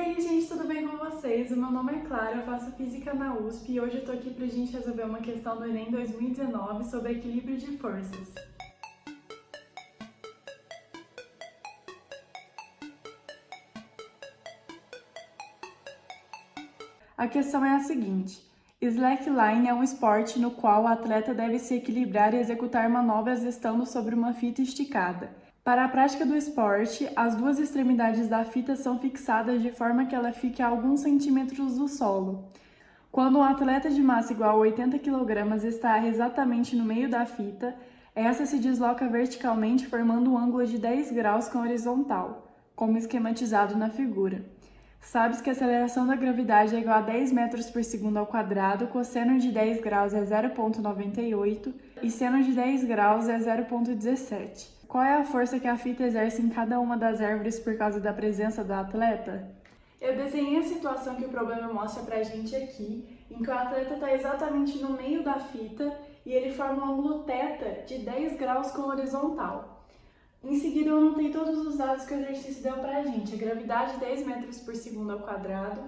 aí, gente, tudo bem com vocês? O meu nome é Clara, eu faço Física na USP e hoje eu tô aqui pra gente resolver uma questão do Enem 2019 sobre equilíbrio de forças. A questão é a seguinte: slackline é um esporte no qual o atleta deve se equilibrar e executar manobras estando sobre uma fita esticada. Para a prática do esporte, as duas extremidades da fita são fixadas de forma que ela fique a alguns centímetros do solo. Quando um atleta de massa igual a 80 kg está exatamente no meio da fita, essa se desloca verticalmente formando um ângulo de 10 graus com a horizontal, como esquematizado na figura. Sabes que a aceleração da gravidade é igual a 10 metros por segundo ao quadrado, cosseno de 10 graus é 0,98 e seno de 10 graus é 0,17. Qual é a força que a fita exerce em cada uma das árvores por causa da presença do atleta? Eu desenhei a situação que o problema mostra pra gente aqui, em que o atleta está exatamente no meio da fita e ele forma um ângulo θ de 10 graus com horizontal. Em seguida, eu anotei todos os dados que o exercício deu pra gente: a gravidade 10 metros por segundo ao quadrado,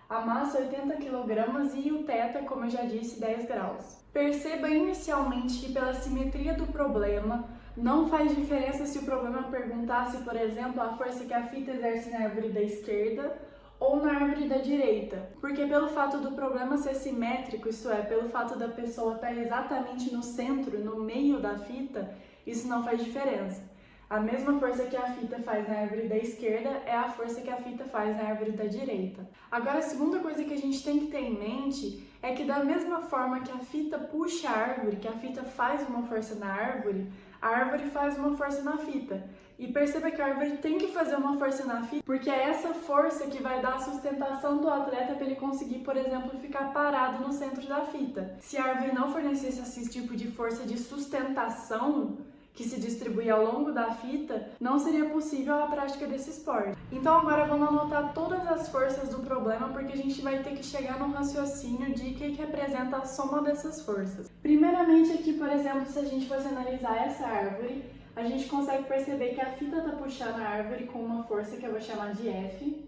a massa 80 kg e o θ, como eu já disse, 10 graus. Perceba inicialmente que pela simetria do problema, não faz diferença se o problema perguntasse, por exemplo, a força que a fita exerce na árvore da esquerda ou na árvore da direita, porque pelo fato do problema ser simétrico, isso é, pelo fato da pessoa estar exatamente no centro, no meio da fita, isso não faz diferença. A mesma força que a fita faz na árvore da esquerda é a força que a fita faz na árvore da direita. Agora, a segunda coisa que a gente tem que ter em mente é que da mesma forma que a fita puxa a árvore, que a fita faz uma força na árvore, a árvore faz uma força na fita. E perceba que a árvore tem que fazer uma força na fita, porque é essa força que vai dar a sustentação do atleta para ele conseguir, por exemplo, ficar parado no centro da fita. Se a árvore não fornecesse esse tipo de força de sustentação, que se distribui ao longo da fita, não seria possível a prática desse esporte. Então agora vamos anotar todas as forças do problema, porque a gente vai ter que chegar num raciocínio de que representa a soma dessas forças. Primeiramente aqui, por exemplo, se a gente fosse analisar essa árvore, a gente consegue perceber que a fita está puxando a árvore com uma força que eu vou chamar de F.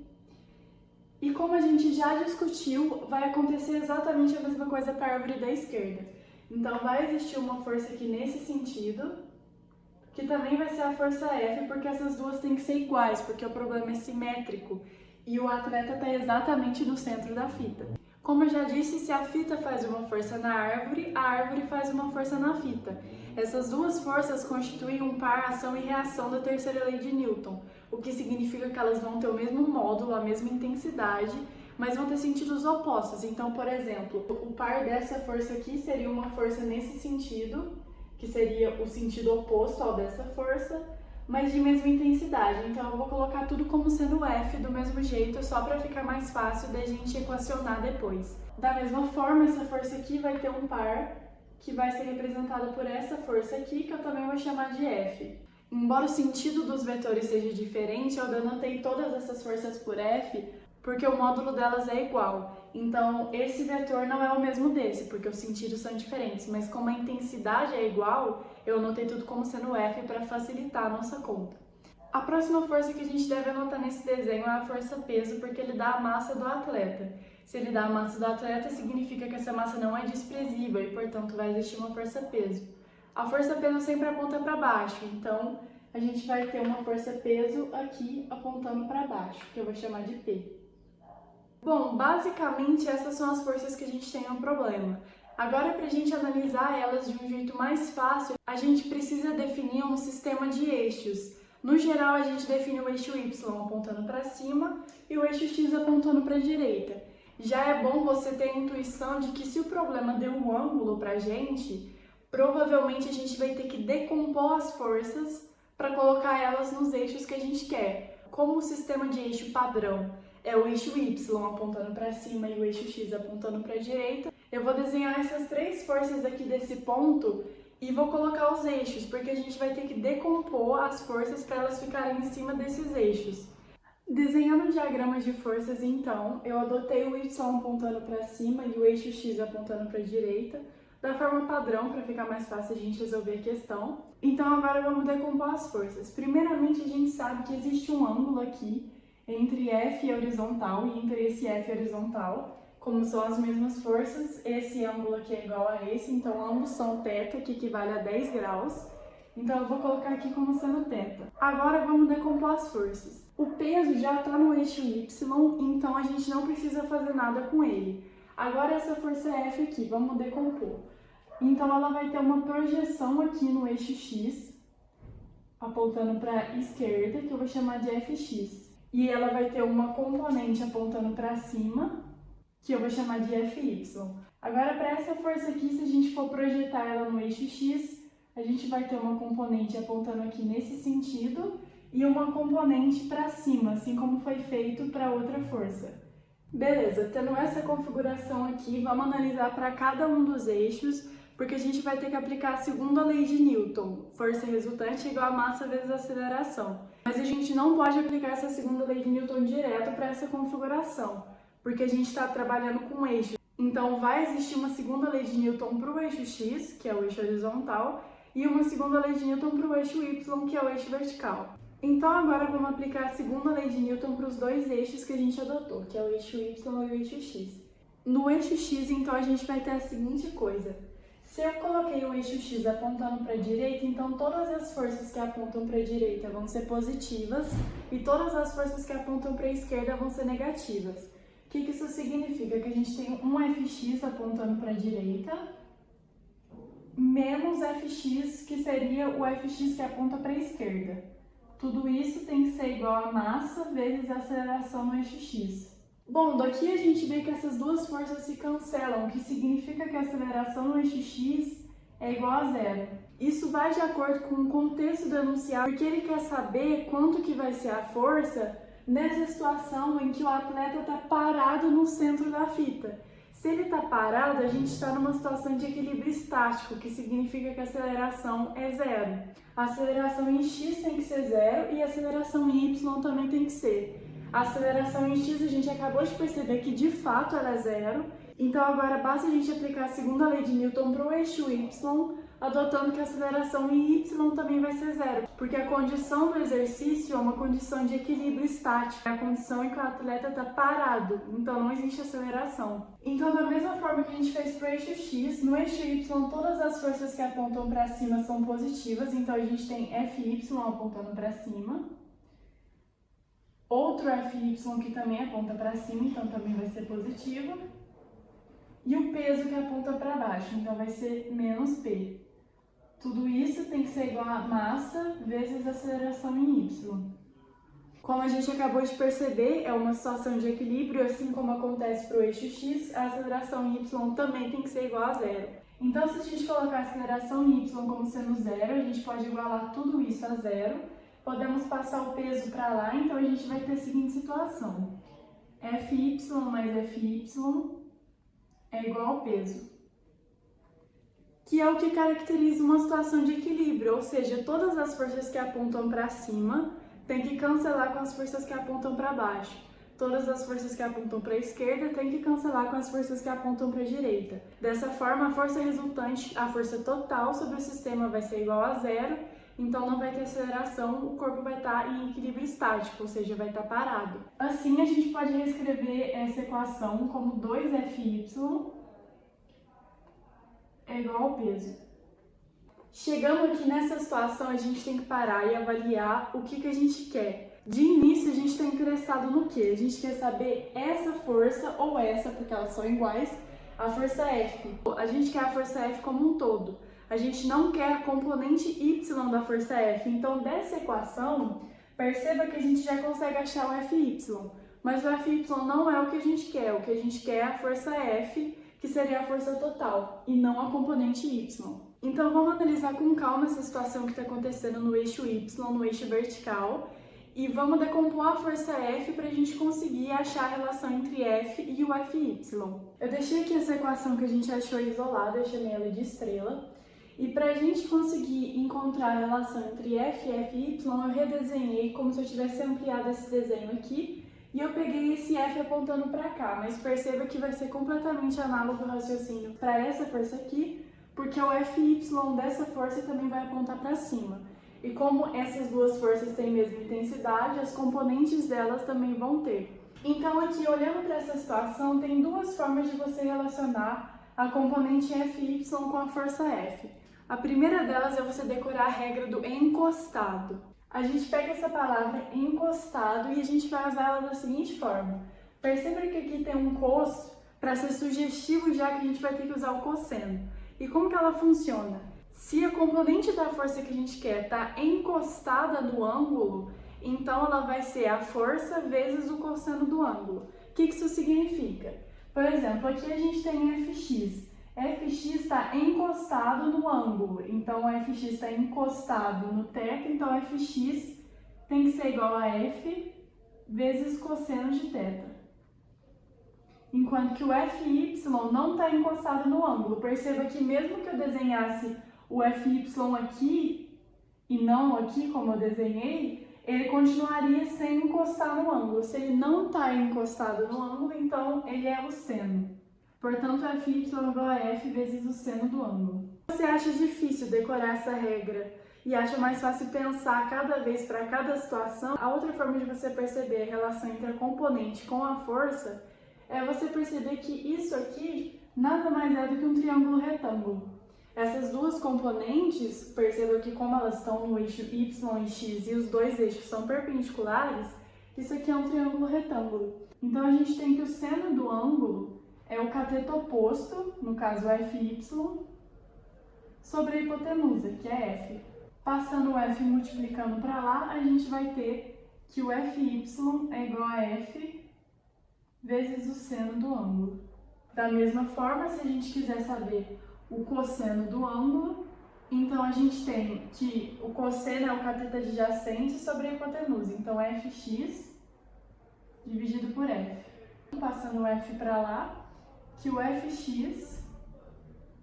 E como a gente já discutiu, vai acontecer exatamente a mesma coisa para a árvore da esquerda. Então vai existir uma força aqui nesse sentido, que também vai ser a força F, porque essas duas têm que ser iguais, porque o problema é simétrico e o atleta está exatamente no centro da fita. Como eu já disse, se a fita faz uma força na árvore, a árvore faz uma força na fita. Essas duas forças constituem um par ação e reação da terceira lei de Newton, o que significa que elas vão ter o mesmo módulo, a mesma intensidade, mas vão ter sentidos opostos. Então, por exemplo, o par dessa força aqui seria uma força nesse sentido, que seria o sentido oposto ao dessa força, mas de mesma intensidade. Então eu vou colocar tudo como sendo F do mesmo jeito, só para ficar mais fácil da gente equacionar depois. Da mesma forma, essa força aqui vai ter um par que vai ser representado por essa força aqui, que eu também vou chamar de F. Embora o sentido dos vetores seja diferente, eu denotei todas essas forças por F, porque o módulo delas é igual. Então, esse vetor não é o mesmo desse, porque os sentidos são diferentes, mas como a intensidade é igual, eu anotei tudo como sendo F para facilitar a nossa conta. A próxima força que a gente deve anotar nesse desenho é a força peso, porque ele dá a massa do atleta. Se ele dá a massa do atleta, significa que essa massa não é desprezível e, portanto, vai existir uma força peso. A força peso sempre aponta para baixo, então a gente vai ter uma força peso aqui apontando para baixo, que eu vou chamar de P. Bom, basicamente essas são as forças que a gente tem no problema. Agora, para a gente analisar elas de um jeito mais fácil, a gente precisa definir um sistema de eixos. No geral, a gente define o eixo Y apontando para cima e o eixo X apontando para a direita. Já é bom você ter a intuição de que se o problema deu um ângulo para a gente, provavelmente a gente vai ter que decompor as forças para colocar elas nos eixos que a gente quer. Como o sistema de eixo padrão é o eixo Y apontando para cima e o eixo X apontando para a direita, eu vou desenhar essas três forças aqui desse ponto e vou colocar os eixos, porque a gente vai ter que decompor as forças para elas ficarem em cima desses eixos. Desenhando diagramas de forças, então, eu adotei o Y apontando para cima e o eixo X apontando para a direita, da forma padrão, para ficar mais fácil a gente resolver a questão. Então agora vamos decompor as forças. Primeiramente, a gente sabe que existe um ângulo aqui entre F horizontal e entre esse F horizontal. Como são as mesmas forças, esse ângulo aqui é igual a esse, então ambos são θ, que equivale a 10 graus. Então eu vou colocar aqui como sendo θ. Agora vamos decompor as forças. O peso já está no eixo Y, então a gente não precisa fazer nada com ele. Agora essa força F aqui, vamos decompor. Então ela vai ter uma projeção aqui no eixo X, apontando para a esquerda, que eu vou chamar de Fx. E ela vai ter uma componente apontando para cima, que eu vou chamar de Fy. Agora, para essa força aqui, se a gente for projetar ela no eixo X, a gente vai ter uma componente apontando aqui nesse sentido e uma componente para cima, assim como foi feito para outra força. Beleza, tendo essa configuração aqui, vamos analisar para cada um dos eixos, porque a gente vai ter que aplicar a segunda lei de Newton. Força resultante é igual a massa vezes a aceleração. Mas a gente não pode aplicar essa segunda lei de Newton direto para essa configuração, porque a gente está trabalhando com eixo. Então vai existir uma segunda lei de Newton para o eixo X, que é o eixo horizontal, e uma segunda lei de Newton para o eixo Y, que é o eixo vertical. Então agora vamos aplicar a segunda lei de Newton para os dois eixos que a gente adotou, que é o eixo Y e o eixo X. No eixo X, então, a gente vai ter a seguinte coisa. Se eu coloquei o eixo X apontando para a direita, então todas as forças que apontam para a direita vão ser positivas e todas as forças que apontam para a esquerda vão ser negativas. O que isso significa? Que a gente tem um Fx apontando para a direita, menos Fx, que seria o Fx que aponta para a esquerda. Tudo isso tem que ser igual a massa vezes a aceleração no eixo X. Bom, daqui a gente vê que essas duas forças se cancelam, o que significa que a aceleração no eixo X é igual a zero. Isso vai de acordo com o contexto do enunciado, porque ele quer saber quanto que vai ser a força nessa situação em que o atleta está parado no centro da fita. Se ele está parado, a gente está numa situação de equilíbrio estático, que significa que a aceleração é zero. A aceleração em x tem que ser zero e a aceleração em y também tem que ser. A aceleração em x a gente acabou de perceber que de fato ela é zero. Então agora basta a gente aplicar a segunda lei de Newton para o eixo y, adotando que a aceleração em y também vai ser zero, porque a condição do exercício é uma condição de equilíbrio estático, é a condição em que o atleta está parado, então não existe aceleração. Então, da mesma forma que a gente fez para o eixo x, no eixo y todas as forças que apontam para cima são positivas, então a gente tem Fy apontando para cima, outro Fy que também aponta para cima, então também vai ser positivo, e o peso que aponta para baixo, então vai ser menos P. Tudo isso tem que ser igual a massa vezes a aceleração em y. Como a gente acabou de perceber, é uma situação de equilíbrio, assim como acontece para o eixo x, a aceleração em y também tem que ser igual a zero. Então, se a gente colocar a aceleração em y como sendo zero, a gente pode igualar tudo isso a zero. Podemos passar o peso para lá, então a gente vai ter a seguinte situação. Fy mais Fy é igual ao peso, que é o que caracteriza uma situação de equilíbrio, ou seja, todas as forças que apontam para cima têm que cancelar com as forças que apontam para baixo. Todas as forças que apontam para a esquerda têm que cancelar com as forças que apontam para a direita. Dessa forma, a força resultante, a força total sobre o sistema vai ser igual a zero, então não vai ter aceleração, o corpo vai estar em equilíbrio estático, ou seja, vai estar parado. Assim, a gente pode reescrever essa equação como 2Fy é igual ao peso. Chegando aqui nessa situação, a gente tem que parar e avaliar o que a gente quer. De início, a gente está interessado no quê? A gente quer saber essa força ou essa, porque elas são iguais, a força F. A gente quer a força F como um todo. A gente não quer a componente y da força F. Então, dessa equação, perceba que a gente já consegue achar o Fy. Mas o Fy não é o que a gente quer. O que a gente quer é a força F, que seria a força total, e não a componente y. Então, vamos analisar com calma essa situação que está acontecendo no eixo y, no eixo vertical, e vamos decompor a força F para a gente conseguir achar a relação entre F e o Fy. Eu deixei aqui essa equação que a gente achou isolada, eu chamei ela de estrela. E para a gente conseguir encontrar a relação entre F e Fy, eu redesenhei como se eu tivesse ampliado esse desenho aqui, e eu peguei esse F apontando para cá, mas perceba que vai ser completamente análogo o raciocínio para essa força aqui, porque o Fy dessa força também vai apontar para cima. E como essas duas forças têm a mesma intensidade, as componentes delas também vão ter. Então aqui, olhando para essa situação, tem duas formas de você relacionar a componente Fy com a força F. A primeira delas é você decorar a regra do encostado. A gente pega essa palavra encostado e a gente vai usar ela da seguinte forma. Perceba que aqui tem um cos para ser sugestivo, já que a gente vai ter que usar o cosseno. E como que ela funciona? Se a componente da força que a gente quer está encostada no ângulo, então ela vai ser a força vezes o cosseno do ângulo. O que isso significa? Por exemplo, aqui a gente tem Fx. Fx está encostado no ângulo, então o Fx está encostado no θ, então Fx tem que ser igual a F vezes cosseno de θ. Enquanto que o Fy não está encostado no ângulo. Perceba que mesmo que eu desenhasse o Fy aqui e não aqui, como eu desenhei, ele continuaria sem encostar no ângulo. Se ele não está encostado no ângulo, então ele é o seno. Portanto, Fy igual a F vezes o seno do ângulo. Se você acha difícil decorar essa regra e acha mais fácil pensar cada vez para cada situação, a outra forma de você perceber a relação entre a componente com a força é você perceber que isso aqui nada mais é do que um triângulo retângulo. Essas duas componentes, perceba que como elas estão no eixo Y e X e os dois eixos são perpendiculares, isso aqui é um triângulo retângulo. Então a gente tem que o seno do ângulo é o cateto oposto, no caso Fy, sobre a hipotenusa, que é F. Passando o F multiplicando para lá, a gente vai ter que o Fy é igual a F vezes o seno do ângulo. Da mesma forma, se a gente quiser saber o cosseno do ângulo, então a gente tem que o cosseno é o cateto adjacente sobre a hipotenusa, então Fx dividido por F. Passando o F para lá, que o Fx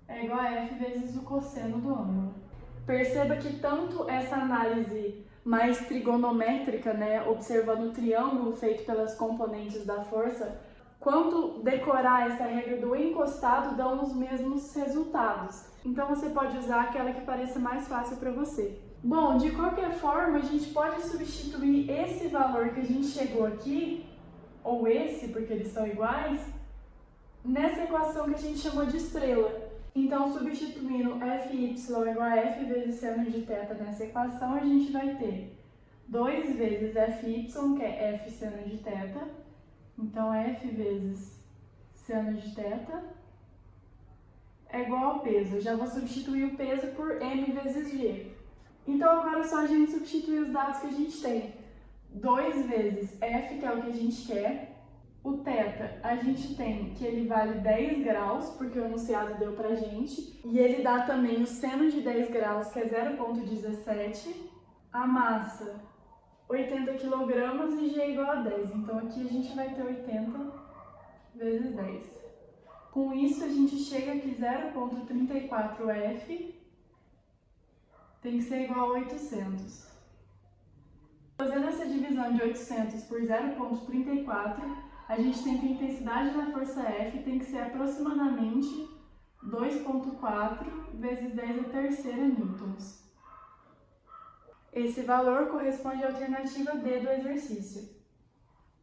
é igual a F vezes o cosseno do ângulo. Perceba que tanto essa análise mais trigonométrica, observando o triângulo feito pelas componentes da força, quanto decorar essa regra do encostado dão os mesmos resultados. Então você pode usar aquela que pareça mais fácil para você. Bom, de qualquer forma, a gente pode substituir esse valor que a gente chegou aqui, ou esse, porque eles são iguais, nessa equação que a gente chamou de estrela. Então, substituindo Fy igual a F vezes seno de θ nessa equação, a gente vai ter 2 vezes Fy, que é F seno de θ. Então, F vezes seno de θ é igual ao peso. Eu já vou substituir o peso por m vezes g. Então, agora é só a gente substituir os dados que a gente tem. 2 vezes F, que é o que a gente quer. O θ, a gente tem que ele vale 10 graus, porque o enunciado deu pra gente. E ele dá também o seno de 10 graus, que é 0,17. A massa, 80 kg e G é igual a 10. Então aqui a gente vai ter 80 vezes 10. Com isso a gente chega que 0,34F tem que ser igual a 800. Fazendo essa divisão de 800 por 0,34, a gente tem que a intensidade da força F tem que ser aproximadamente 2,4 vezes 10 a terceira newtons. Esse valor corresponde à alternativa D do exercício.